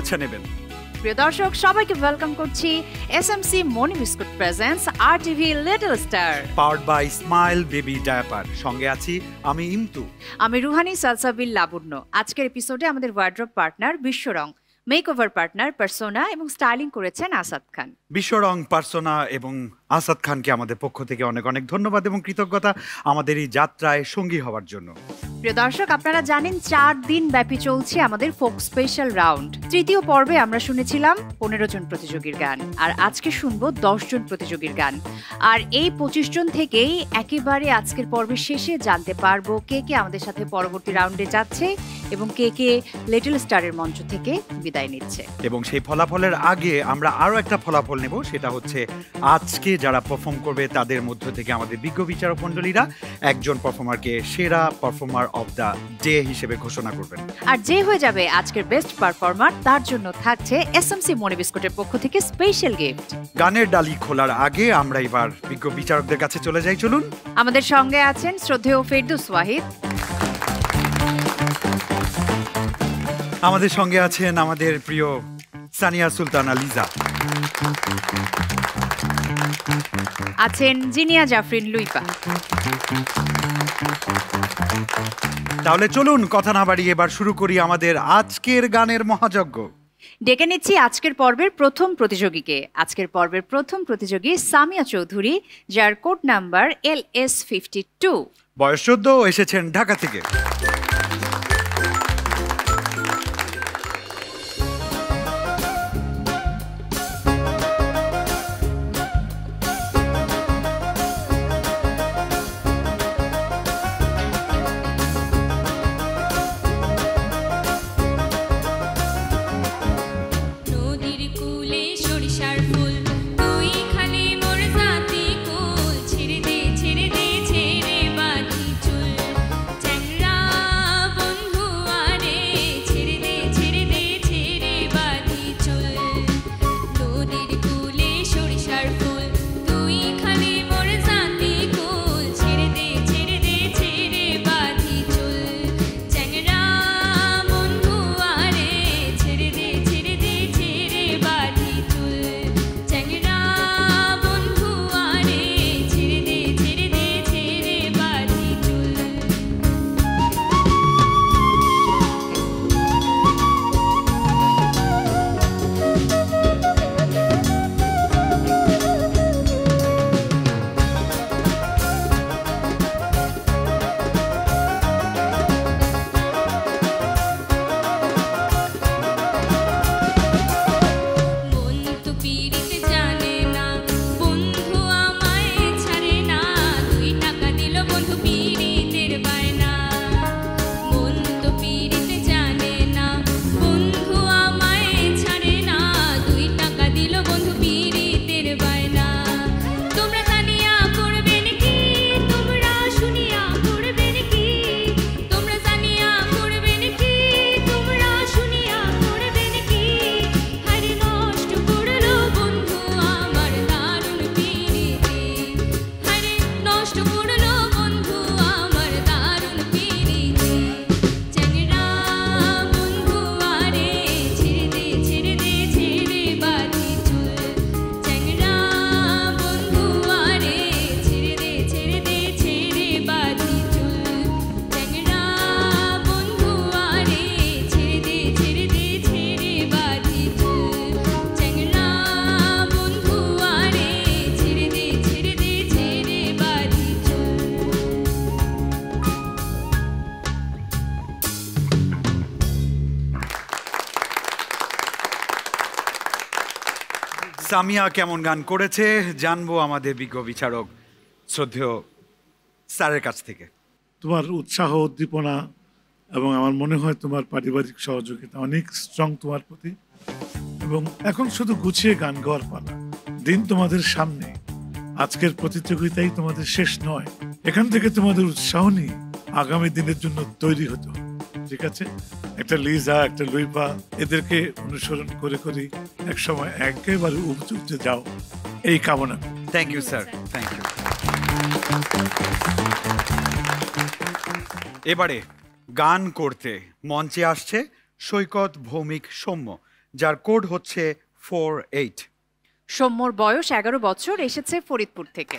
বেছে নেবেন। প্রিয় দর্শক, সবাইকে ওয়েলকাম করছি SMC Moni biscuit presents RTV little star, powered by smile baby diaper. সঙ্গে আছি আমি ইমতু। আমি রুহানি সালসাবিল লাবণ্য। আজকের এপিসোডে আমাদের wardrobe partner Bishwarang, makeover partner persona এবং স্টাইলিং করেছেন আসাদ খান। বিশ্বরং, পার্সোনা এবং আসাদ খানকে আমাদের পক্ষ থেকে অনেক অনেক ধন্যবাদ এবং কৃতজ্ঞতা আমাদের এই যাত্রায় সঙ্গী হওয়ার জন্য। প্রিয় দর্শক, আপনারা জানেন 4 দিন ব্যাপী চলছে আমাদের ফোক স্পেশাল রাউন্ড। তৃতীয় পর্বে আমরা শুনেছিলাম 15 জন প্রতিযোগীর গান, আর আজকে শুনবো 10 জন প্রতিযোগীর গান। আর এই 25 জন থেকেই একেবারে আজকের পর্বের শেষে জানতে পারবো কে কে আমাদের সাথে পরবর্তী রাউন্ডে যাচ্ছে এবং কে কে লিটল স্টারের মঞ্চ থেকে বিদায় নিচ্ছে। এবং সেই ফলাফলের আগে আমরা আরো একটা ফলাফল নেব, সেটা হচ্ছে আজকে যারা পারফর্ম করবে তাদের মধ্য থেকে আমাদের বিজ্ঞ বিচারক মণ্ডলীরা একজন পারফর্মারকে সেরা পারফর্মার অফ দ্য ডে হিসেবে ঘোষণা করবেন। আর যে হয়ে যাবে আজকের বেস্ট পারফর্মার, তার জন্য থাকছে এসএমসি মনি বিস্কুটের পক্ষ থেকে স্পেশাল গিফট। গানের ডালি খোলার আগে আমরা এবার বিজ্ঞ বিচারকদের কাছে চলে যাই। চলুন। আমাদের সঙ্গে আছেন শ্রদ্ধেয় ফেরদৌস ওয়াহিদ, আমাদের সঙ্গে আছেন আমাদের প্রিয় সানিয়া সুলতানা লিজা, আছেন জিনিয়া জাফরিন লুইপা। তাহলে চলুন কথা না বাড়িয়ে এবার শুরু করি আমাদের আজকের গানের মহাযজ্ঞ। ডেকে নিচ্ছি আজকের পর্বের প্রথম প্রতিযোগীকে। আজকের পর্বের প্রথম প্রতিযোগী সামিয়া চৌধুরী, যার কোড নাম্বার LS52, বয়স 14, এসেছেন ঢাকা থেকে। সামিয়া কেমন গান করেছে জানবো আমাদের বিজ্ঞ বিচারক শ্রদ্ধেয় স্যারের কাছ থেকে। তোমার উৎসাহ, উদ্দীপনা এবং আমার মনে হয় তোমার পারিবারিক সহযোগিতা অনেক স্ট্রং তোমার প্রতি, এবং এখন শুধু গুছিয়ে গান গাওয়ার পালা। দিন তোমাদের সামনে, আজকের প্রতিযোগিতাই তোমাদের শেষ নয়। এখান থেকে তোমাদের উৎসাহ নিয়ে আগামী দিনের জন্য তৈরি হতো। ঠিক আছে, একটা লিজা, একটা লুইপা, এদেরকে অনুসরণ করে করে এক সময় একেবারে উপযুক্ত যাও, এই কামনা। Thank you sir, thank you. এবারে গান করতে মঞ্চে আসছে সৈকত, ভৌমিক, সৌম্য। যার কোড হচ্ছে 48। সৌম্যর বয়স 11 বছর, এসেছে ফরিদপুর থেকে।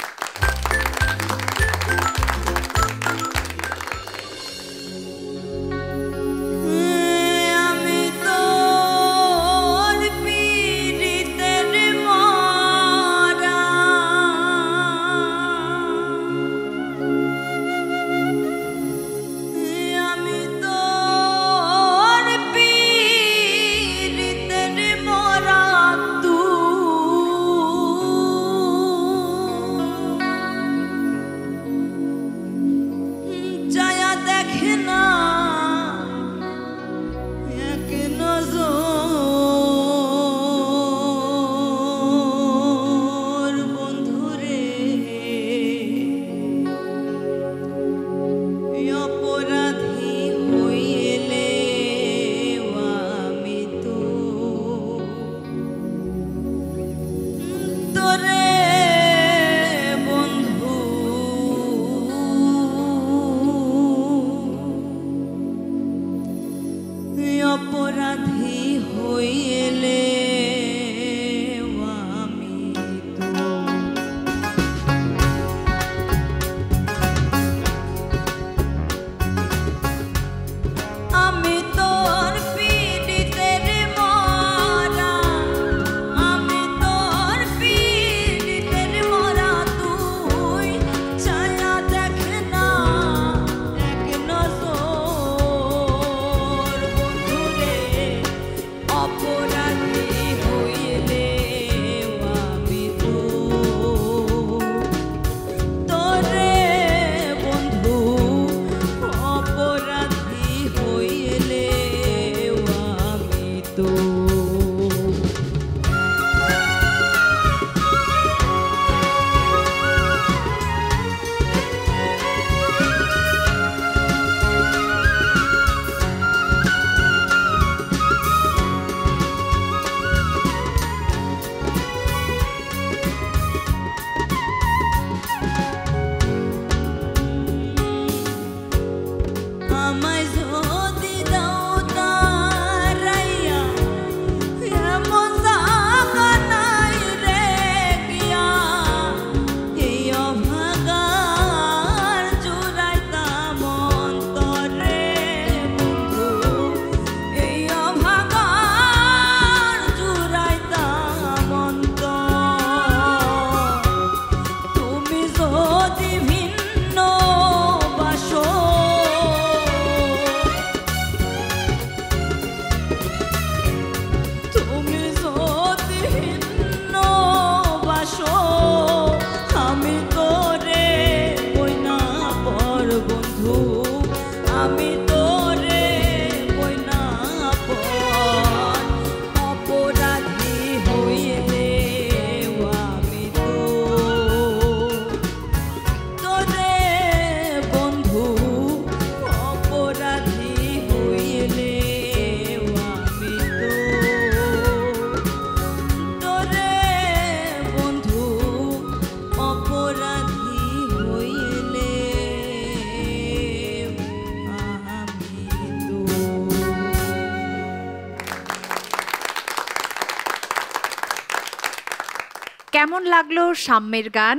কেমন লাগলো সাম্যের গান?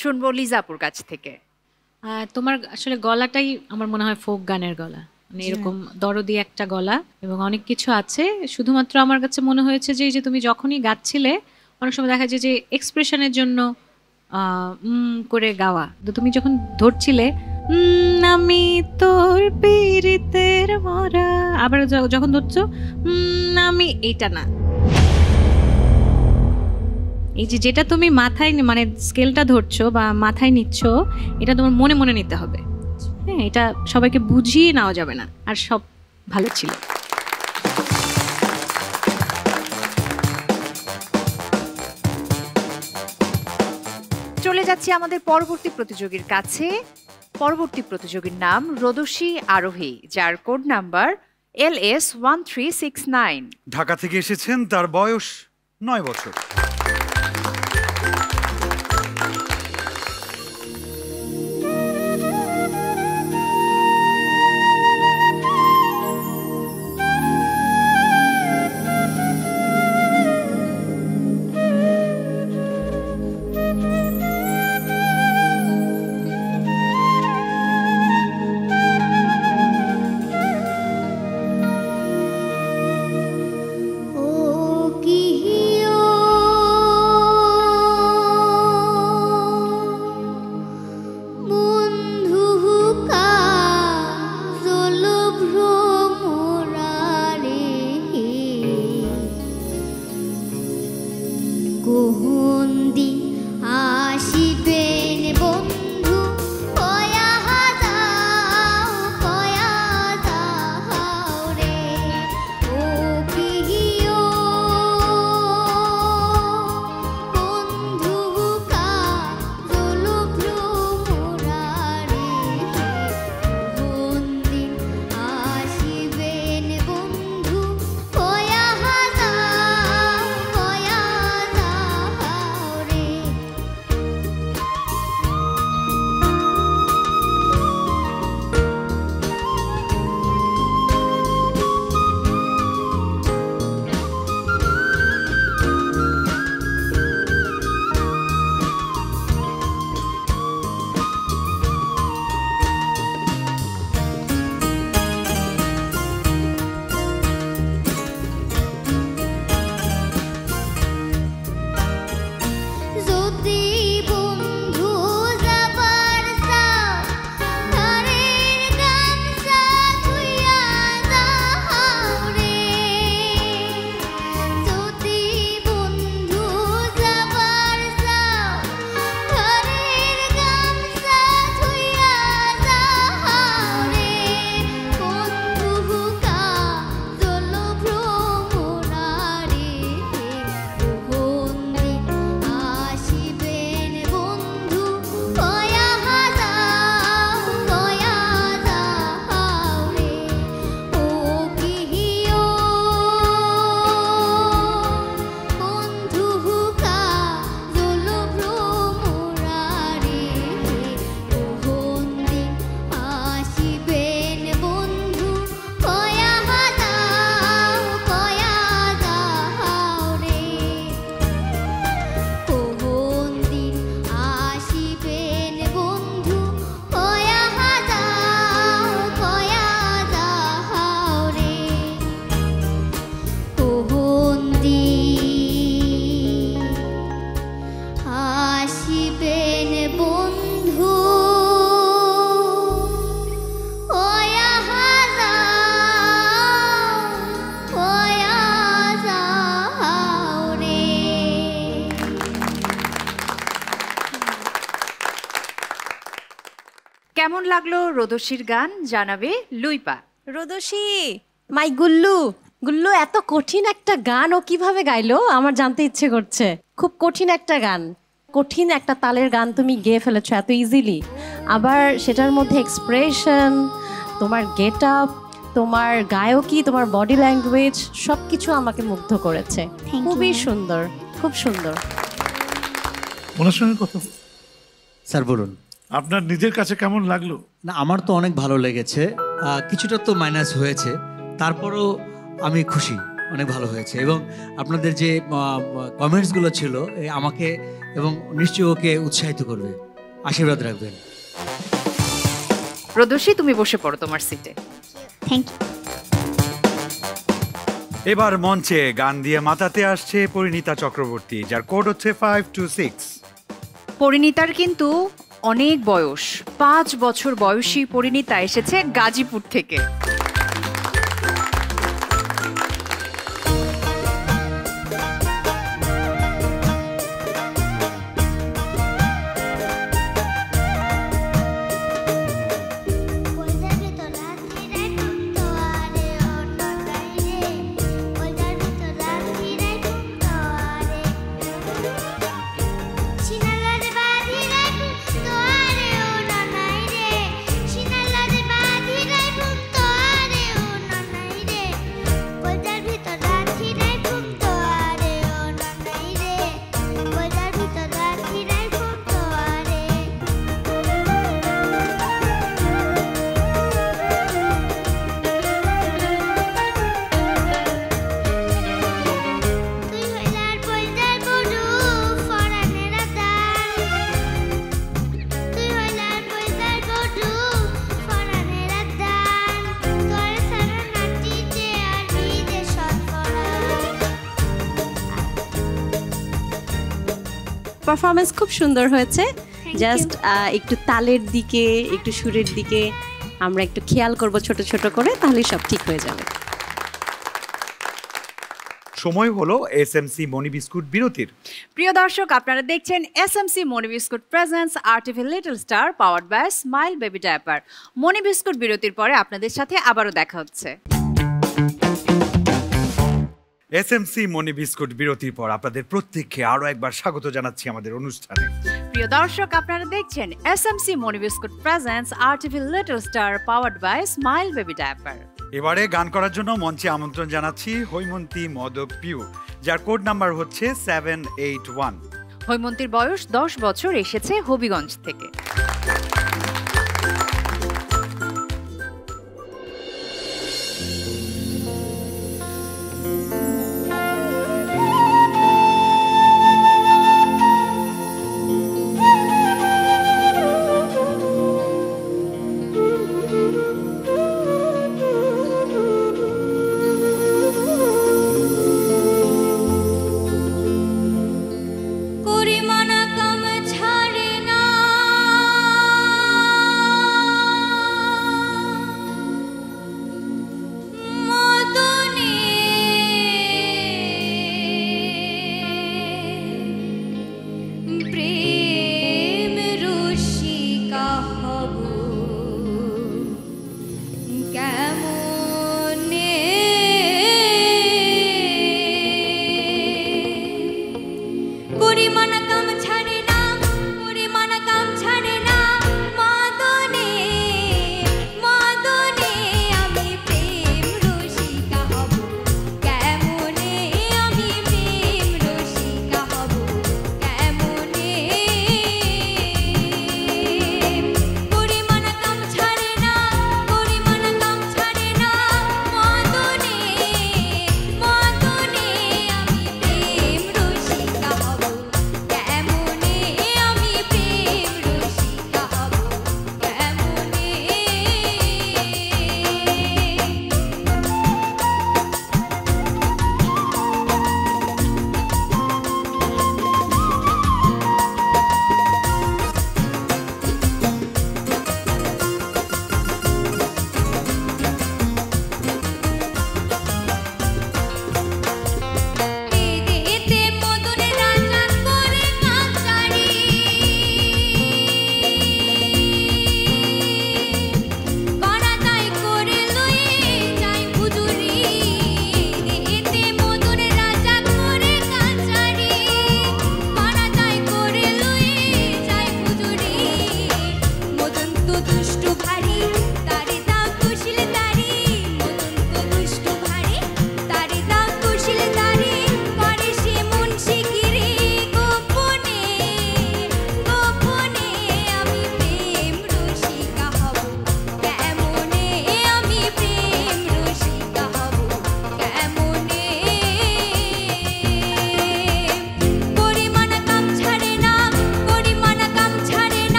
শুনবো লিজাপুর কাছ থেকে। তোমার আসলে গলাটাই আমার মনে হয় ফোক গানের গলা, মানে এরকম দরদি একটা গলা এবং অনেক কিছু আছে। শুধুমাত্র আমার কাছে মনে হয়েছে যে এই যে তুমি যখনই গাচ্ছিলে অনেক সময় দেখা যায় যে এক্সপ্রেশনের জন্য করে গাওয়া, তো তুমি যখন ধরছিলে আমি তোর পীড়িতের মরা, আবার যখন ধরছো আমি, এইটা না, এই যে যেটা তুমি মাথায় মানে স্কেলটা ধরছো বা মাথায় নিচ্ছ, এটা তোমার মনে মনে নিতে হবে। হ্যাঁ, এটা সবাইকে বুঝিয়ে নেওয়া যাবে না। আর সব ভালো ছিল। চলে যাচ্ছি আমাদের পরবর্তী প্রতিযোগীর কাছে। পরবর্তী প্রতিযোগীর নাম রোদসী আরোহী, যার কোড নাম্বার LS1369। ঢাকা থেকে এসেছেন, তার বয়স 9 বছর। কোন দিন আসিবেন বন্ধু কয়া যাও রে ও প্রিয় বন্ধু কাজল ভ্রমরারে কোন দিন আসিবেন বন্ধু কয়া যাও রে যদি বন্ধু যাবার চাও ঘরের গামছা ধুইয়া যাও রে যদি বন্ধু যাবার চাও ঘরের গামছা ধুইয়া যাও রে বন্ধু কাজল ভ্রমরারে কোন দিন আসিবেন বন্ধু কয়া যাও রে ও প্রিয় বন্ধু কাজল ভ্রমরারে কোন দিন আসিবেন বন্ধু কয়া যাও রে কোন দিন আসিবেন বন্ধু কয়া যাও রে কোন দিন আসিবেন বন্ধু কয়া যাও রে। কেমন লাগলো রোদসীর গান জানাবে লুইপা। রোদসী মাই গুল্লু গুল্লু এত কঠিন একটা গান ও কিভাবে গাইলো আমার জানতে ইচ্ছে করছে। খুব কঠিন একটা গান, কঠিন একটা তালের গান তুমি গেয়ে ফেলেছো এত ইজিলি। আবার সেটার মধ্যে এক্সপ্রেশন, তোমার গেট আপ, তোমার গায়কী, তোমার বডি ল্যাঙ্গুয়েজ সব কিছু আমাকে মুগ্ধ করেছে। খুবই সুন্দর, খুব সুন্দর। ওনার সঙ্গে কথা বল। স্যার বলুন। আপনার নিজের কাছে কেমন লাগলো? না, আমার তো অনেক ভালো লেগেছে। কিছুটা তো মাইনাস হয়েছে, তারপরও আমি খুশি, অনেক ভালো হয়েছে। এবং আপনাদের যে কমেন্টসগুলো ছিল আমাকে এবং নিশ্চয়ই ওকে উৎসাহিত করবে, আশীর্বাদ রাখবেন। রোদসী তুমি বসে পড়ো তোমার সিটে। Thank you. এবার মঞ্চে গান দিয়ে মাতাতে আসছে পরিণীতা চক্রবর্তী, যার কোড হচ্ছে 526। পরিণীতার কিন্তু অনেক বয়স, 5 বছর বয়সী পরিণীতা এসেছে গাজীপুর থেকে। পারফরমেন্স খুব সুন্দর হয়েছে। জাস্ট একটু তালের দিকে, একটু সুরের দিকে আমরা একটু খেয়াল করব ছোট ছোট করে, তাহলে সব ঠিক হয়ে যাবে। সময় হলো এসএমসি মনি বিস্কুট বিরতির। প্রিয় দর্শক, আপনারা দেখছেন SMC Moni biscuit presents RTV little star powered by smile baby diaper. Moni biscuit বিরতির পরে আপনাদের সাথে আবারও দেখা হচ্ছে। এসএমসি মনি বিস্কুট বিরতির পর আপনাদের প্রত্যেককে আরো একবার স্বাগত জানাচ্ছি আমাদের অনুষ্ঠানে। প্রিয় দর্শক, আপনারা দেখছেন SMC Moni biscuit presents RTV little star powered by smile baby diaper. এবারে গান করার জন্য মঞ্চে আমন্ত্রণ জানাচ্ছি হৈমন্তী মদক পিউ, যার কোড নাম্বার হচ্ছে 781। হৈমন্তীর বয়স 10 বছর, এসেছে হবিগঞ্জ থেকে।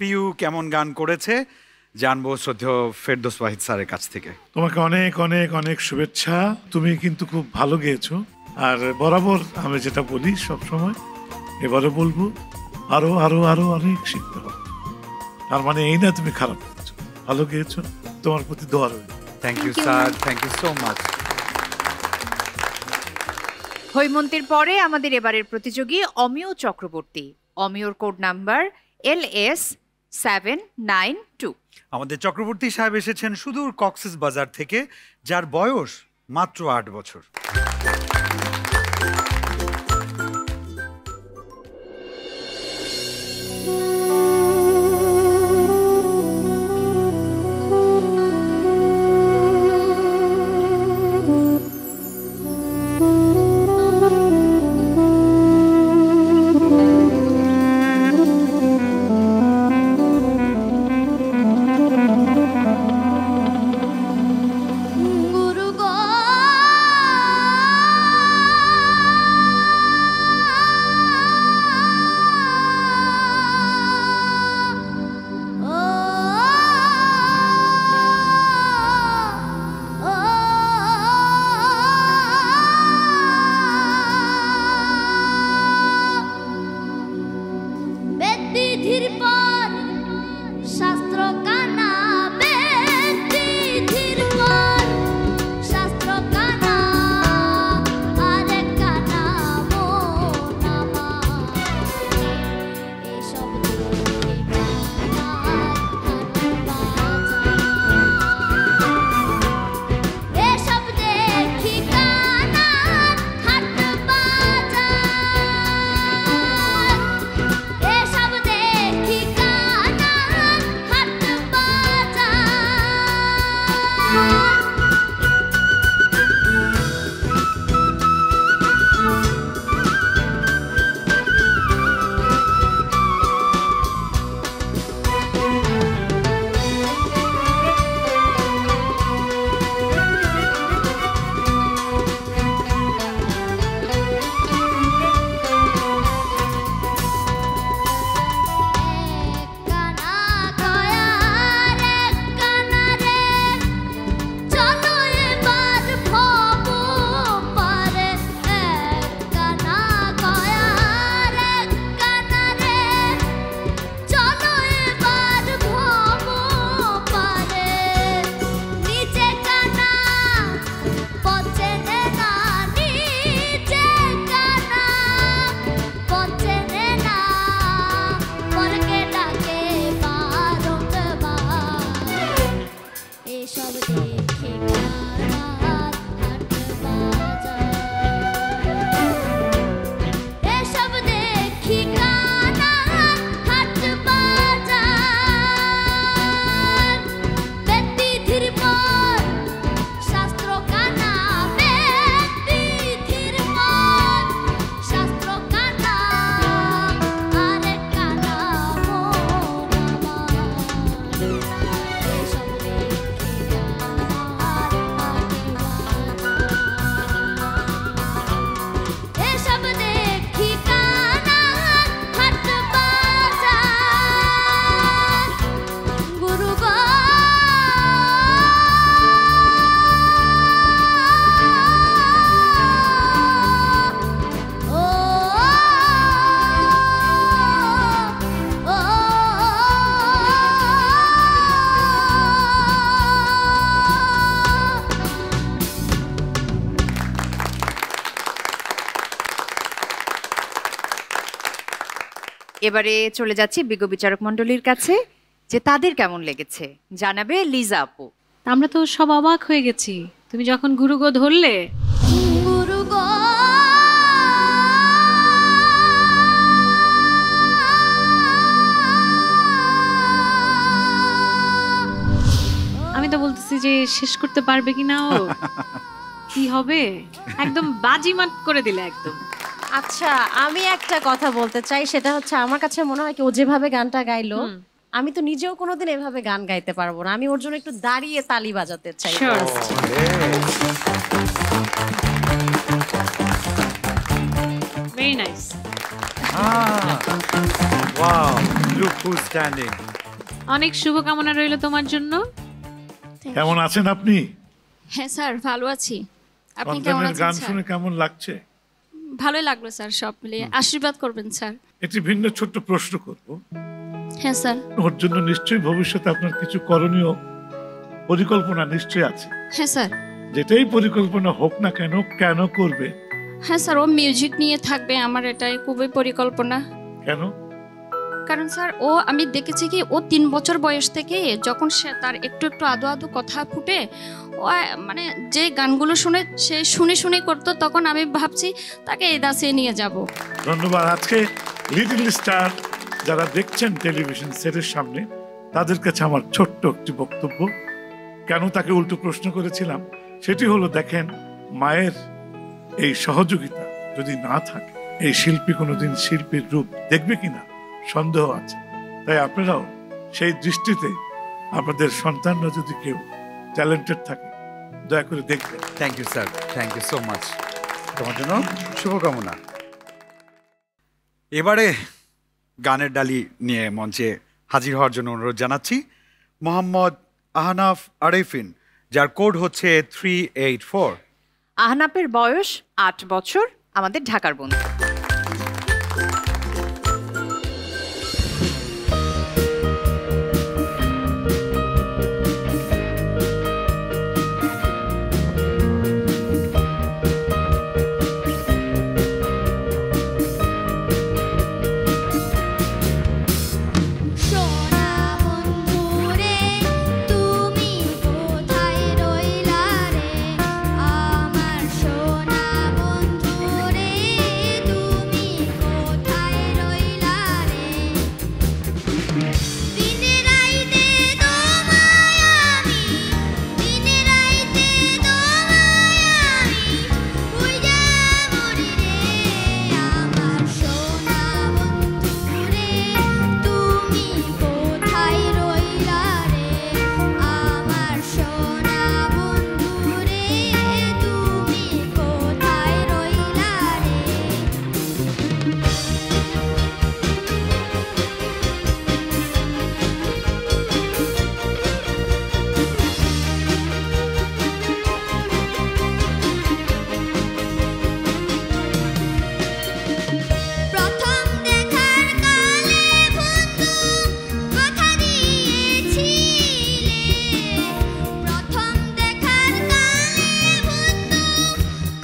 পিউ কেমন গান করেছে জানবো শ্রদ্ধেয় ফেরদৌস ওয়াহিদ স্যারের কাছ থেকে। তোমাকে অনেক অনেক অনেক শুভেচ্ছা। তুমি কিন্তু খুব ভালো গেয়েছো, আর বরাবর আমি যেটা বলি সব সময়, এবারে বলবো আরো আরো আরো অনেক শিখতে হবে। তার মানে এই না তুমি খারাপ গেয়েছো, ভালো গেয়েছো, তোমার প্রতি দোয়া রইল। Thank you sir, thank you so much. হৈমন্তীর পরে আমাদের এবারের প্রতিযোগী অমিয় চক্রবর্তী। অমিয়র কোড নাম্বার LS792। আমাদের চক্রবর্তী সাহেব এসেছেন সুদূর কক্সেস বাজার থেকে, যার বয়স মাত্র 8 বছর। গুরু গো এবারে চলে যাচ্ছি বিজ্ঞ বিচারক মণ্ডলীর কাছে, যে তাদের কেমন লেগেছে জানাবে লিজা আপু। আমরা তো সব অবাক হয়ে গেছি, তুমি যখন গুরুগো ধরলে। গুরু গো আমি তো বলতেছি যে শেষ করতে পারবে কিনা ও, কি হবে, একদম বাজিমাত করে দিলে একদম। আচ্ছা, আমি একটা কথা বলতে চাই, সেটা হচ্ছে আমার কাছে মনে হয় কি ও যেভাবে গানটা গাইলো, আমি তো নিজেও কোনোদিন এভাবে গান গাইতে পারবো না। আমি ওর জন্য একটু দাঁড়িয়ে তালি বাজাতে চাই। Sure. Very nice. Wow, look who's standing. অনেক শুভকামনা রইল তোমার জন্য। কেমন আছেন আপনি? হ্যাঁ স্যার, ভালো আছি। আপনি কেমন সন্তানের আছেন গান স্যার? শুনে কেমন লাগছে? ভালোই লাগলো স্যার, সব মিলিয়ে আশীর্বাদ করবেন স্যার। একটি ভিন্ন ছোট্ট প্রশ্ন করব। হ্যাঁ স্যার। ওর জন্য নিশ্চয়ই ভবিষ্যতে আপনার কিছু করণীয় পরিকল্পনা নিশ্চয়ই আছে। হ্যাঁ স্যার। যেটাই পরিকল্পনা হোক না কেন, কেন করবে? হ্যাঁ স্যার, ও মিউজিক নিয়ে থাকবে, আমার এটাই খুবই পরিকল্পনা। কেন? কারণ স্যার আমি দেখেছি কি ও 3 বছর বয়স থেকে যখন সে তার একটু একটু আদো আদো কথা ফুটে, ও মানে যে গানগুলো শুনে সে শুনে শুনে করতো, তখন আমি ভাবছি তাকে এই দাসে নিয়ে যাব। ধন্যবাদ। আজকে লিটল স্টার যারা দেখছেন টেলিভিশন সেটের সামনে, তাদের কাছে আমার ছোট্ট একটি বক্তব্য। কেন তাকে উল্টো প্রশ্ন করেছিলাম সেটি হলো, দেখেন মায়ের এই সহযোগিতা যদি না থাকে, এই শিল্পী কোনোদিন শিল্পীর রূপ দেখবে কিনা সন্দেহ আছে। তাই আপনারাও সেই দৃষ্টিতে আপনাদের সন্তানরা যদি কেউ ট্যালেন্টেড থাকে, দয়া করে দেখবেন। Thank you sir, thank you so much. তোমার জন্য শুভকামনা। এবারে গানের ডালি নিয়ে মঞ্চে হাজির হওয়ার জন্য অনুরোধ জানাচ্ছি মোহাম্মদ আহনাফ আরেফিন, যার কোড হচ্ছে 384। আহনাফের বয়স 8 বছর, আমাদের ঢাকার বন্ধু। সোনা বন্ধু রে তুমি কোথায় রইলা রে, আমার সোনা বন্ধু রে তুমি কোথায় রইলা রে। দিনে রাইতে তোমায় আমি, দিনে রাইতে তোমায় আমি খুঁজে মরি রে, আমার সোনা বন্ধু রে তুমি কোথায় রইলা রে, আমার সোনা বন্ধু রে তুমি কোথায় রইলা রে। প্রথম দেখার কালে বন্ধু কথা দিয়েছিলে, প্রথম দেখার কালে বন্ধু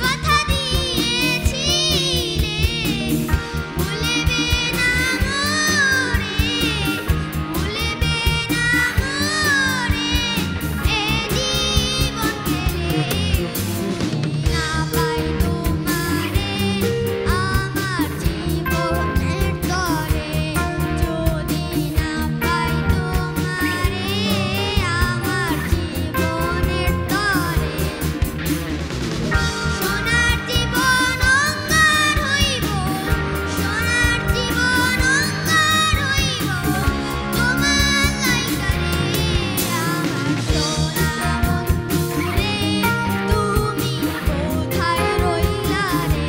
কথা দিয়েছিলে, ভুলবে না মোরে, ভুলবে না মোরে, এ জীবন গেলে না পাই তোমারে, আমার জীবনের তরে যদি না পাই তোমারে, আমার জীবনের তরে সোনার জীবন অঙ্গার হইব, সোনার জীবন অঙ্গার হইব তোমার লাইগা রে, আমার সোনা বন্ধু রে তুমি কোথায় রইলা রে,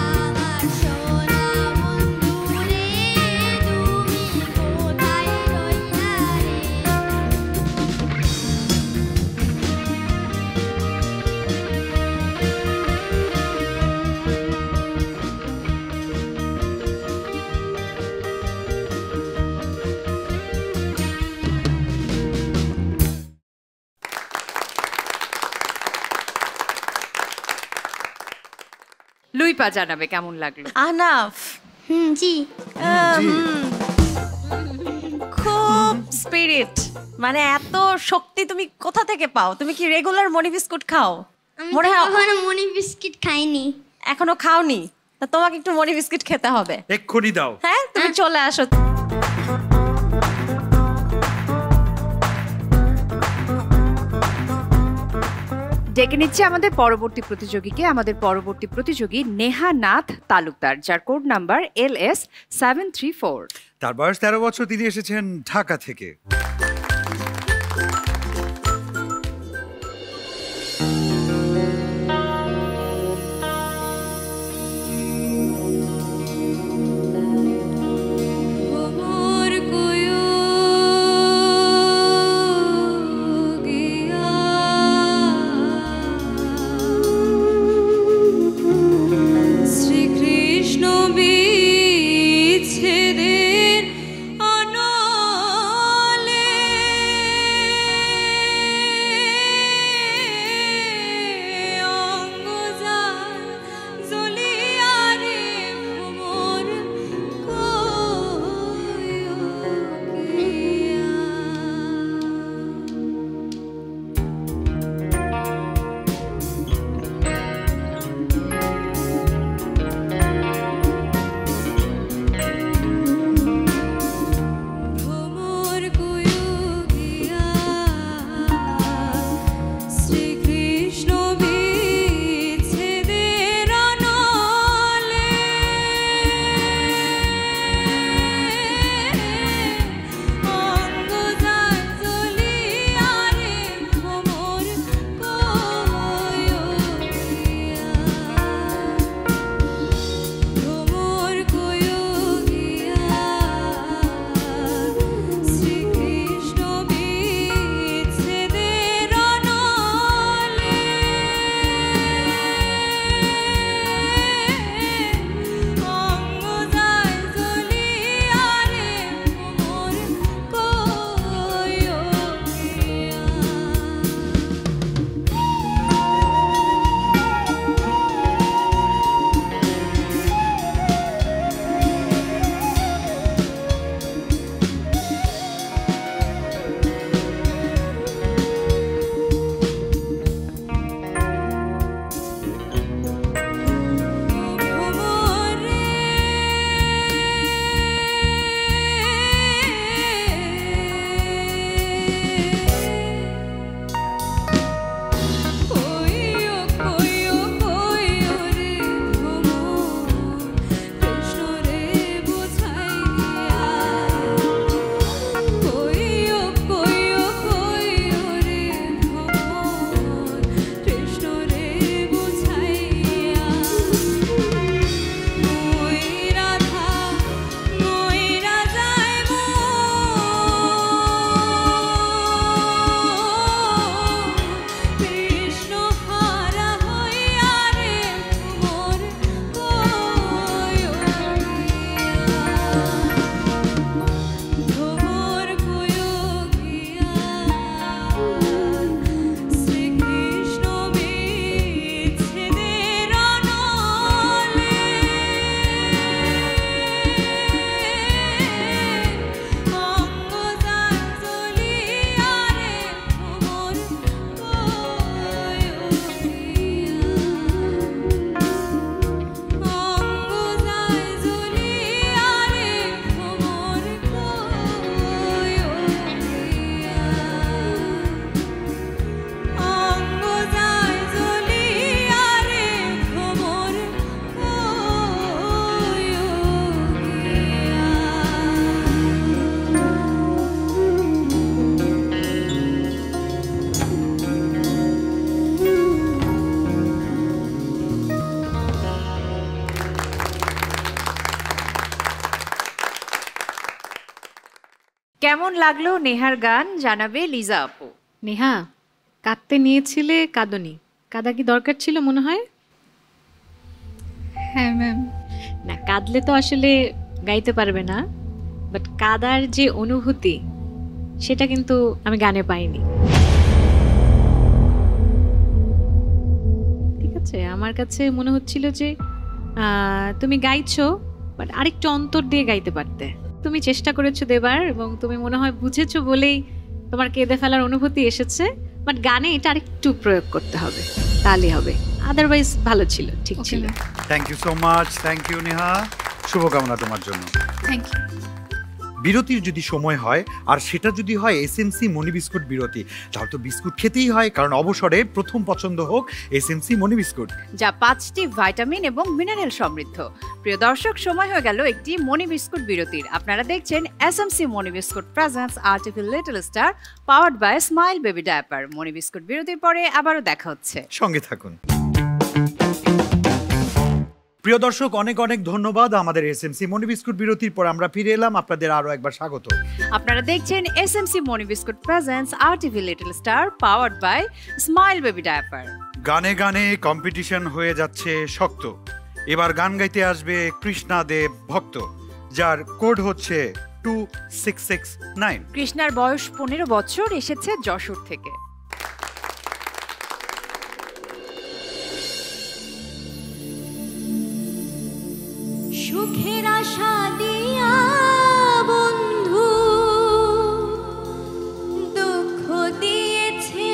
আমার সোনা বন্ধু রে তুমি কোথায় রইলা রে। লুইপা জানাবে কেমন লাগলো। আহনাফ, জি। খুব স্পিরিট, মানে এত শক্তি তুমি কোথা থেকে পাও? তুমি কি রেগুলার মনি বিস্কুট খাও? আমি মনে হয় কখনো মনি বিস্কিট খাইনি। এখনো খাওনি, তা তোমাকে একটু মনি বিস্কিট খেতে হবে। এক্ষুনি দাও। হ্যাঁ, তুমি চলে আসো। ডেকে নিচ্ছে আমাদের পরবর্তী প্রতিযোগীকে। আমাদের পরবর্তী প্রতিযোগী নেহা নাথ তালুকদার, যার কোড নাম্বার LS734। তার বয়স 13 বছর। তিনি এসেছেন ঢাকা থেকে। শ্রীকৃষ্ণ বিচ্ছেদের অনলে অঙ্গজাল জ্বলিয়া রে ভ্রমর কয়কিয়া। ভ্রমর কয়কিয়া শ্রীকৃষ্ণ বিচ্ছেদের অনলে অঙ্গজাল জ্বলিয়া রে ভ্রমর কয়কিয়া। ভ্রমর কয়কিয়া শ্রীকৃষ্ণ বিচ্ছেদের অনলে অঙ্গজাল জ্বলিয়া রে ভ্রমর কয়কিয়া। কৃষ্ণ হারা হইয়া রে ভ্রমর কয়কিয়া। শ্রীকৃষ্ণ বিচ্ছেদের অনলে অঙ্গজাল জ্বলিয়া রে ভ্রমর কয়কিয়া। অঙ্গজাল জ্বলিয়া রে ভ্রমর কয়কিয়া। অঙ্গজাল জ্বলিয়া রে ভ্রমর কেমন লাগলো নেহার গান জানাবে লিজা আপু। নেহা, কাঁদতে নিয়েছিলে কাঁদনি, কাঁদা কি দরকার ছিল মনে হয়? হ্যাঁ ম্যাম। না, কাঁদলে তো আসলে গাইতে পারবে না, বাট কাঁদার যে অনুভূতি সেটা কিন্তু আমি গানে পাইনি। ঠিক আছে, আমার কাছে মনে হচ্ছিল যে তুমি গাইছো বাট আরেকটু অন্তর দিয়ে গাইতে পারতে। তুমি চেষ্টা করেছো দেবার এবং তুমি মনে হয় বুঝেছো বলেই তোমার কেঁদে ফেলার অনুভূতি এসেছে, বাট গানে এটা আরেকটু প্রয়োগ করতে হবে, তাহলে হবে। আদারওয়াইজ ভালো ছিল, ঠিক ছিল। Thank you so much, thank you Neha, শুভকামনা তোমার জন্য। Thank you. বিরতির যদি সময় হয় আর সেটা যদি হয় এসএমসি মনি বিস্কুট বিরতি, তাহলে তো বিস্কুট খেতেই হয়, কারণ অবসরে প্রথম পছন্দ হোক এসএমসি মনি বিস্কুট, যা 5টি ভাইটামিন এবং মিনারেল সমৃদ্ধ। প্রিয় দর্শক, সময় হয়ে গেল একটি মনি বিস্কুট বিরতির। আপনারা দেখছেন এসএমসি মনি বিস্কুট প্রেজেন্টস আর্টিফিল little star powered by smile baby diaper. Moni biscuit বিরতির পরে আবারও দেখা হচ্ছে, সঙ্গে থাকুন। প্রিয় দর্শক, অনেক অনেক ধন্যবাদ। আমাদের এসএমসি মনি বিস্কুট বিরতির পর আমরা ফিরে এলাম, আপনাদের আরো একবার স্বাগত। আপনারা দেখছেন এসএমসি মনি বিস্কুট প্রেজেন্টস আর্টিফিল little star powered by smile baby diaper. গানে গানে কম্পিটিশন হয়ে যাচ্ছে শক্ত। এবার গান গাইতে আসবে কৃষ্ণা দেব ভক্ত, যার কোড হচ্ছে 2669। কৃষ্ণার বয়স 15 বছর, এসেছে যশোর থেকে। সুখের আশা দিয়া বন্ধু দুঃখ দিয়েছে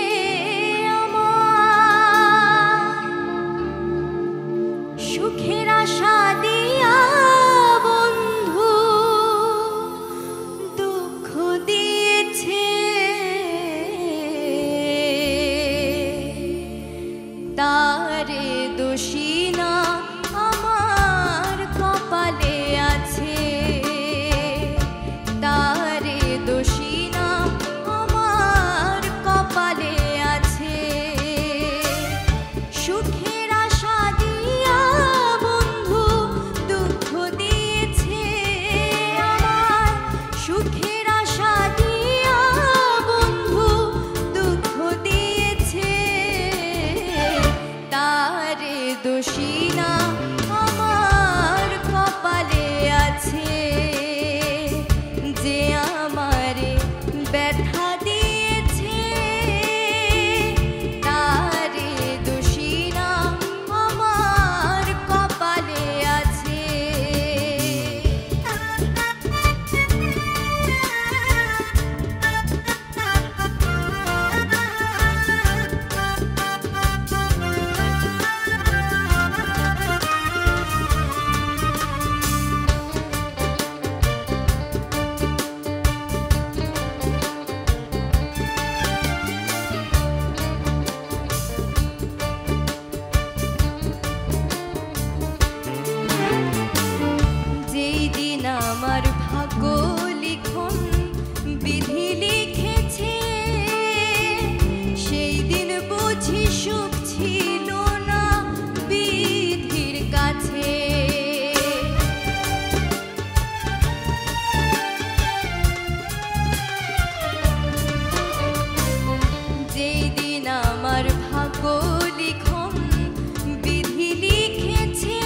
আমার, সুখের আশা দিয়া বন্ধু দুঃখ দিয়েছে, তারে দোষী না আমার কপালে আছে, তারে দোষী না আমার কপালে আছে। সুখের আশা দিয়া বন্ধু দুঃখ দিয়েছে আমার, সুখের আশা দিয়া বন্ধু দুঃখ দিয়েছে, তারে দোষী না আমার কপালে আছে, যে আমারে ব্যথা দিয়েছে, তারে দোষী না আমার কপালে আছে। যেই দিন আমার ভাগ্য লিখন বিধি লিখেছে, সেই দিন বুঝি সুখ ছিল না বিধির কাছে। যেই দিন আমার ভাগ্য লিখন বিধি লিখেছে,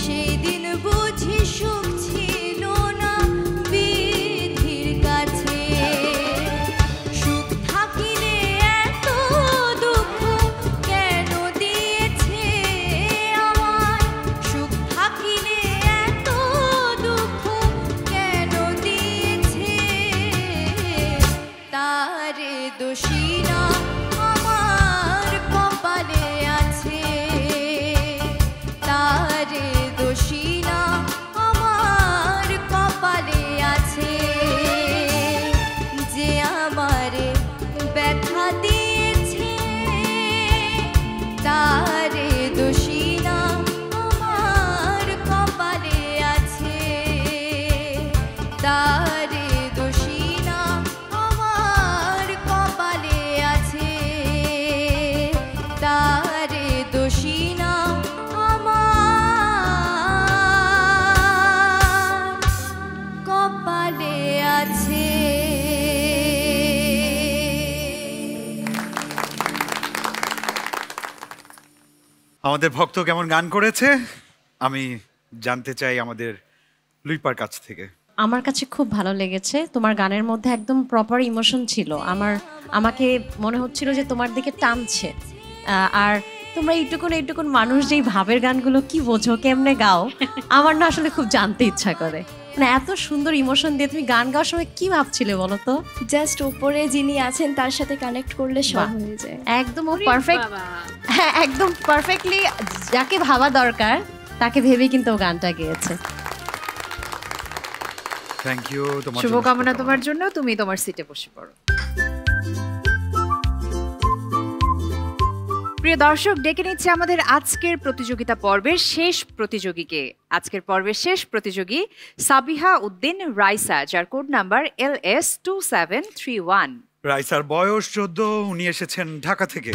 সেই দিন বুঝি সুখ ছিল না বিধির কাছে। সুখ থাকিলে এত দুঃখ কেন দিয়েছে আমার, সুখ থাকিলে এত দুঃখ কেন দিয়েছে, তারে দোষী না আমার কপালে আছে, তারে দোষী না আমার কপালে আছে, যে আমারে ব্যথা দিয়েছে, তারে দোষী না আমার কপালে আছে, তারে দোষী না আমার কপালে আছে, তারে দোষী না আমার কপালে আছে। আমাদের ভক্ত কেমন গান করেছে আমি জানতে চাই আমাদের লুইপার কাছ থেকে। আমার কাছে খুব ভালো লেগেছে, তোমার গানের মধ্যে একদম প্রপার ইমোশন ছিল। আমাকে মনে হচ্ছিল যে তোমার দিকে টানছে, আর তোমরা এইটুকুন মানুষ যেই ভাবের গানগুলো কি বোঝো, কেমনে গাও, আমার না আসলে খুব জানতে ইচ্ছা করে। মানে এত সুন্দর ইমোশন দিয়ে তুমি গান গাওয়ার সময় কি ভাবছিলে বলো তো? জাস্ট উপরে যিনি আছেন তার সাথে কানেক্ট করলে সব বাহ। হয়ে যায়। একদম পারফেক্ট, হ্যাঁ একদম পারফেক্টলি যাকে ভাবা দরকার তাকে ভেবেই কিন্তু ও গানটা গেয়েছে। Thank you. তোমার শুভকামনা তোমার জন্য, তুমি তোমার সিটে বসে পড়ো। প্রিয় দর্শক, ডেকে নিচ্ছে আমাদের আজকের প্রতিযোগিতা পর্বের শেষ প্রতিযোগীকে। আজকের পর্বের শেষ প্রতিযোগী সাবিহা উদ্দিন রাইসা, যার কোড নাম্বার LS2731। রাইসার বয়স 14, উনি এসেছেন ঢাকা থেকে।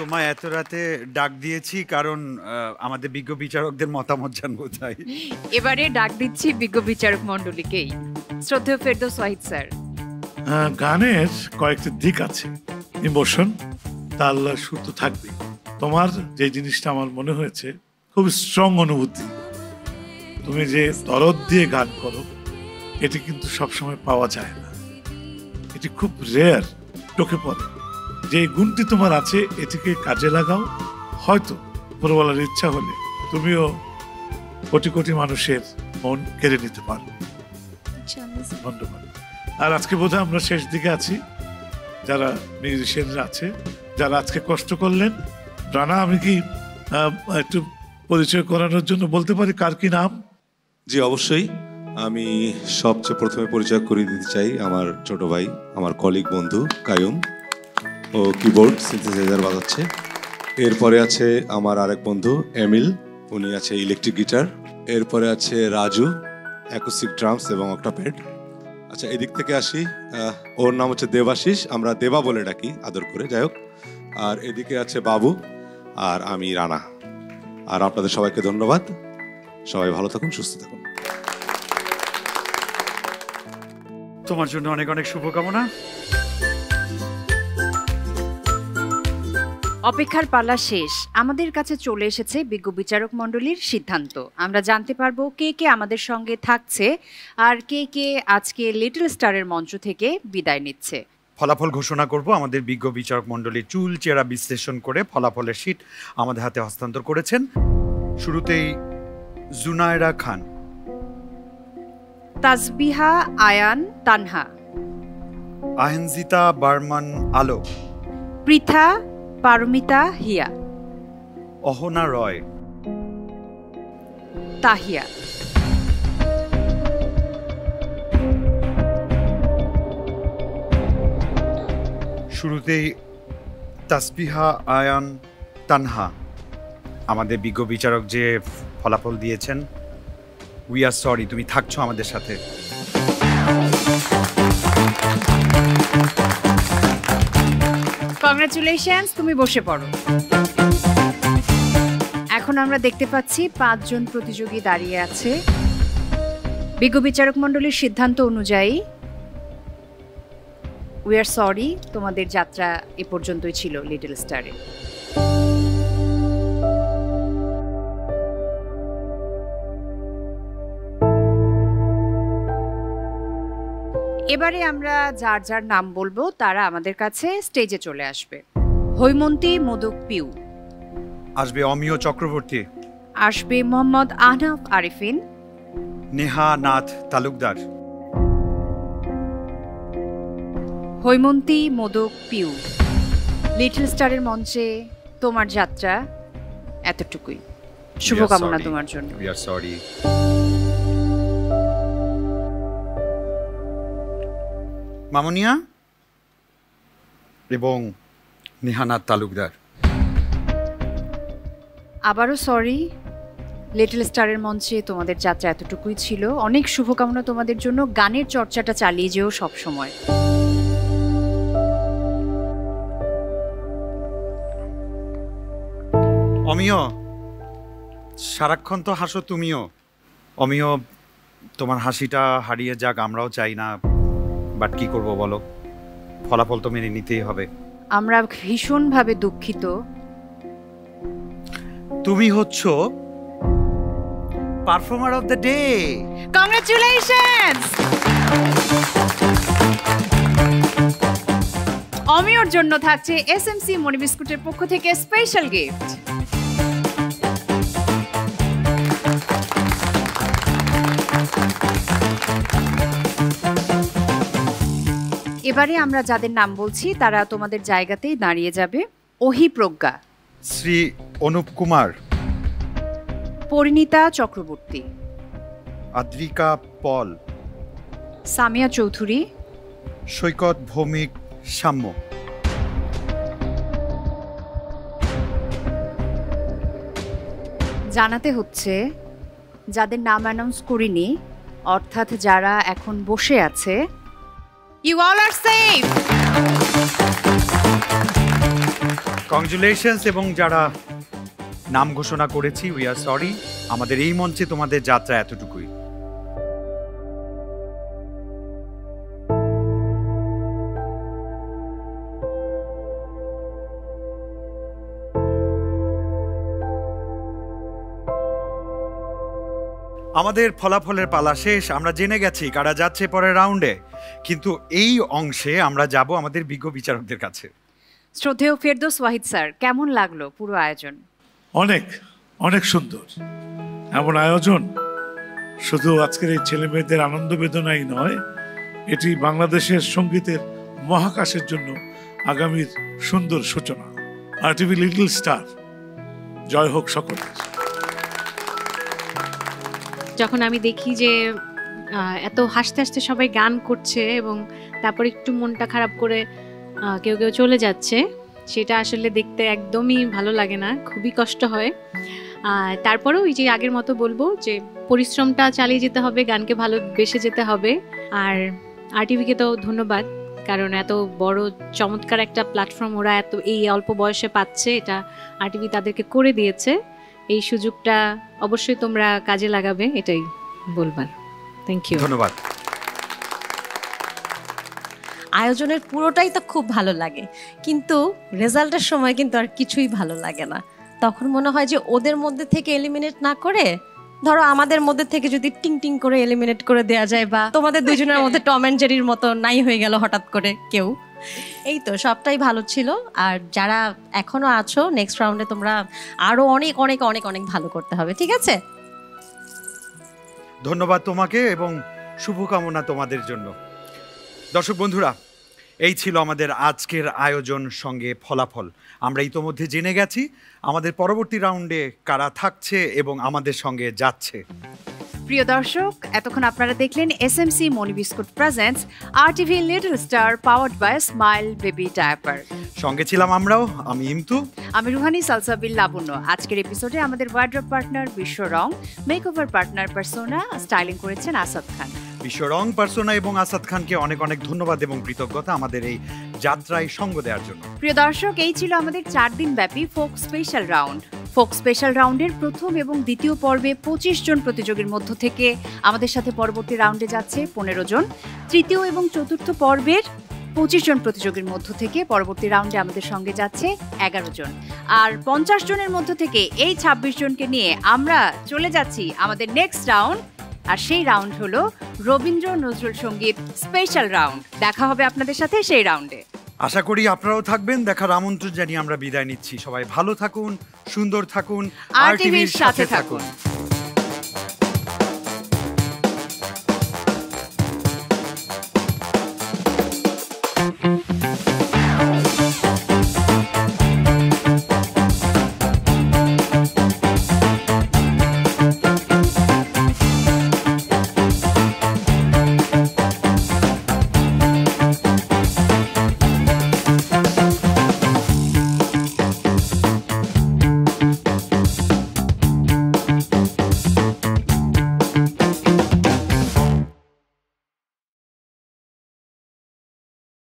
তোমায় এত রাতে ডাক দিয়েছি কারণ আমাদের বিজ্ঞ বিচারকদের মতামত জানবো তাই। এবারে ডাক দিচ্ছি বিজ্ঞ বিচারক মণ্ডলীকেই। শ্রদ্ধেয় ফেরদৌস ওয়াহিদ স্যার, গানের কয়েকটি দিক আছে, ইমোশন, তাল, সুর তো থাকবে। তোমার যে জিনিসটা আমার মনে হয়েছে খুব স্ট্রং অনুভূতি, তুমি যে দরদ দিয়ে গান করো এটি কিন্তু সবসময় পাওয়া যায় না, এটি খুব রেয়ার, চোখে পড়ে। যে গুণটি তোমার আছে এটিকে কাজে লাগাও, হয়তো উপরওয়ালার ইচ্ছা হলে তুমিও কোটি কোটি মানুষের মন কেড়ে নিতে পারবে। ধন্যবাদ। আর আজকে বোধহয় আমরা শেষ দিকে আছি, যারা মিউজিশিয়ানরা আছে যারা আজকে কষ্ট করলেন। রানা, আমি কি একটু পরিচয় করানোর জন্য বলতে পারি কার কি নাম? জি অবশ্যই, আমি সবচেয়ে প্রথমে পরিচয় করিয়ে দিতে চাই আমার ছোট ভাই, আমার কলিগ বন্ধু কায়ুম। ও কিবোর্ড সিনথেসাইজার বাজাচ্ছে। এরপরে আছে আমার আরেক বন্ধু এমিল, উনি আছে ইলেকট্রিক গিটার। এরপরে আছে রাজু, অ্যাকুস্টিক ড্রামস এবং অক্টাপ্যাড। আচ্ছা, এদিক থেকে আসি, ওর নাম হচ্ছে দেবাশিস, আমরা দেবা বলে ডাকি আদর করে, যাই হোক। আর এদিকে আছে বাবু, আর আমি রানা। আর আপনাদের সবাইকে ধন্যবাদ। সবাই ভালো থাকুন, সুস্থ থাকুন। তোমার জন্য অনেক অনেক শুভকামনা। অপেক্ষার পালা শেষ, আমাদের কাছে চলে এসেছে বিজ্ঞ বিচারক মণ্ডলীর সিদ্ধান্ত। আমরা জানতে পারবো কে কে আমাদের সঙ্গে থাকছে আর কে কে আজকে লিটল স্টারের মঞ্চ থেকে বিদায় নিচ্ছে। ফলাফল ঘোষণা করব। আমাদের বিজ্ঞ বিচারক মণ্ডলী চুল চেরা বিশ্লেষণ করে ফলাফলের শীট আমাদের হাতে হস্তান্তর করেছেন। শুরুতেই জুনায়রা খান, তাসবিহা আয়ান তানহা, আহেনজিতা বার্মান আলো, পৃথা পারমিতা হিয়া, অহনা রয়, তাহিয়া। শুরুতেই তাসবিহা আয়ান তানহা। আমাদের বিজ্ঞ বিচারক যে ফলাফল দিয়েছেন, উই আর সরি, তুমি থাকছো আমাদের সাথে। কংগ্রাচুলেশনস, তুমি বসে পড়ো। এখন আমরা দেখতে পাচ্ছি 5 জন প্রতিযোগী দাঁড়িয়ে আছে। বিজ্ঞ বিচারক মণ্ডলীর সিদ্ধান্ত অনুযায়ী উই আর সরি, তোমাদের যাত্রা এ পর্যন্তই ছিল লিটল স্টারে। এবারে আমরা যার যার নাম বলবো তারা আমাদের কাছে স্টেজে চলে আসবে। হৈমন্তী মোদক পিউ আসবে, অমিয় চক্রবর্তী আসবে, মোহাম্মদ আহনাফ আরিফিন, নেহা নাথ তালুকদার, হৈমন্তী মোদক পিউ। লিটল স্টারের মঞ্চে তোমার যাত্রা এতটুকুই। শুভকামনা তোমার জন্য। We are sorry. মামুনিয়া এবং নেহানাথ তালুকদার, আবারও সরি। লিটল স্টারের মঞ্চে তোমাদের যাত্রা এতটুকুই ছিল। অনেক শুভকামনা তোমাদের জন্য। গানের চর্চাটা চালিয়ে যেও সব সময়। অমিয়, সারাক্ষণ তো হাসো তুমিও। অমিয়, তোমার হাসিটা হারিয়ে যাক আমরাও চাই না, বাট কি করব বলো, ফলাফল তো মেনে নিতেই হবে। আমরা ভীষণভাবে দুঃখিত। তুমি হচ্ছ performer of the day. Congratulations. অমিয়র জন্য থাকছে এসএমসি মনি বিস্কুটের পক্ষ থেকে স্পেশাল গিফট। এবারে আমরা যাদের নাম বলছি তারা তোমাদের জায়গাতেই দাঁড়িয়ে যাবে। ওহি প্রজ্ঞা, শ্রী অনুপ কুমার, পরিণীতা চক্রবর্তী, আদ্রিকা পল, সামিয়া চৌধুরী, সৈকত ভৌমিক সাম্য। জানাতে হচ্ছে যাদের নাম অ্যানাউন্স করিনি, অর্থাৎ যারা এখন বসে আছে, you all are safe. Congratulations. এবং যারা নাম ঘোষণা করেছি, উই আর সরি। আমাদের এই মঞ্চে তোমাদের যাত্রা এতটুকুই। আমাদের ফলাফলের পালা শেষ। আমরা জেনে গেছি কারা যাচ্ছে পরের রাউন্ডে, কিন্তু এই অংশে আমরা যাব আমাদের বিজ্ঞ বিচারকদের কাছে। শ্রদ্ধেয় ফেরদৌস ওয়াহিদ স্যার, কেমন লাগলো পুরো আয়োজন? অনেক অনেক সুন্দর। এমন আয়োজন শুধু আজকের এই ছেলে মেয়েদের আনন্দ বেদনাই নয়, এটি বাংলাদেশের সঙ্গীতের মহাকাশের জন্য আগামীর সুন্দর সূচনা। RTV লিটল স্টার জয় হোক সকলের। যখন আমি দেখি যে এত হাসতে হাসতে সবাই গান করছে এবং তারপর একটু মনটা খারাপ করে কেউ কেউ চলে যাচ্ছে, সেটা আসলে দেখতে একদমই ভালো লাগে না, খুবই কষ্ট হয়। তারপরেও ওই যে আগের মতো বলবো যে পরিশ্রমটা চালিয়ে যেতে হবে, গানকে ভালোবেসে যেতে হবে। আর আরটিভিকে তো ধন্যবাদ, কারণ এত বড় চমৎকার একটা প্ল্যাটফর্ম ওরা এত এই অল্প বয়সে পাচ্ছে, এটা আরটিভি তাদেরকে করে দিয়েছে। এই সুযোগটা অবশ্যই তোমরা কাজে লাগাবে, এটাই বলবার। থ্যাংক ইউ, ধন্যবাদ। আয়োজনের পুরোটাই তো খুব ভালো লাগে, কিন্তু রেজাল্টের সময় কিন্তু আর কিছুই ভালো লাগে না। তখন মনে হয় যে ওদের মধ্যে থেকে এলিমিনেট না করে ধরো আমাদের মধ্যে থেকে যদি টিং টিং করে এলিমিনেট করে দেয়া যায়, বা তোমাদের দুজনের মধ্যে টম অ্যান্ড জেরির মতো নাই হয়ে গেল হঠাৎ করে কেউ। এই তো সবটাই ভালো ছিল। আর যারা এখনো আছো, নেক্সট রাউন্ডে তোমরা আরো অনেক অনেক অনেক অনেক ভালো করতে হবে, ঠিক আছে? ধন্যবাদ তোমাকে এবং শুভকামনা তোমাদের জন্য। দর্শক বন্ধুরা, এই ছিল আমাদের আজকের আয়োজন সঙ্গে ফলাফল। আমরা ইতোমধ্যে জেনে গেছি আমাদের পরবর্তী রাউন্ডে কারা থাকছে এবং আমাদের সঙ্গে যাচ্ছে। প্রিয় দর্শক, এতক্ষণ আপনারা দেখলেন SMC Moni biscuit presents RTV little star powered by smile baby diaper. সঙ্গে ছিলাম আমরাও, আমি ইমতু, আমি রুহানি সালসাবিল লাবণ্য। আজকের এপিসোডে আমাদের ওয়ার্ড্রপ পার্টনার বিশ্ব রং, মেকওভার পার্টনার পার্সোনা, স্টাইলিং করেছেন আসাদ খান। বিশ্ব রং, পার্সোনা এবং আসাদ খানকে অনেক অনেক ধন্যবাদ এবং কৃতজ্ঞতা আমাদের এই যাত্রায় সঙ্গ দেওয়ার জন্য। প্রিয় দর্শক, এই ছিল আমাদের 4 দিন ব্যাপী folk special round. Folk special রাউন্ডের প্রথম এবং দ্বিতীয় পর্বে 25 জন প্রতিযোগীর মধ্য থেকে আমাদের সাথে পরবর্তী রাউন্ডে যাচ্ছে 15 জন। তৃতীয় এবং চতুর্থ পর্বের 25 জন প্রতিযোগীর মধ্য থেকে পরবর্তী রাউন্ডে আমাদের সঙ্গে যাচ্ছে 11 জন। আর 50 জনের মধ্য থেকে এই 26 জনকে নিয়ে আমরা চলে যাচ্ছি আমাদের নেক্সট রাউন্ড। আর সেই রাউন্ড হলো রবীন্দ্র নজরুল সঙ্গীত স্পেশাল রাউন্ড। দেখা হবে আপনাদের সাথে সেই রাউন্ডে। আশা করি আপনারাও থাকবেন। দেখার আমন্ত্রণ জানিয়ে আমরা বিদায় নিচ্ছি। সবাই ভালো থাকুন, সুন্দর থাকুন, আরটিভির সাথে থাকুন।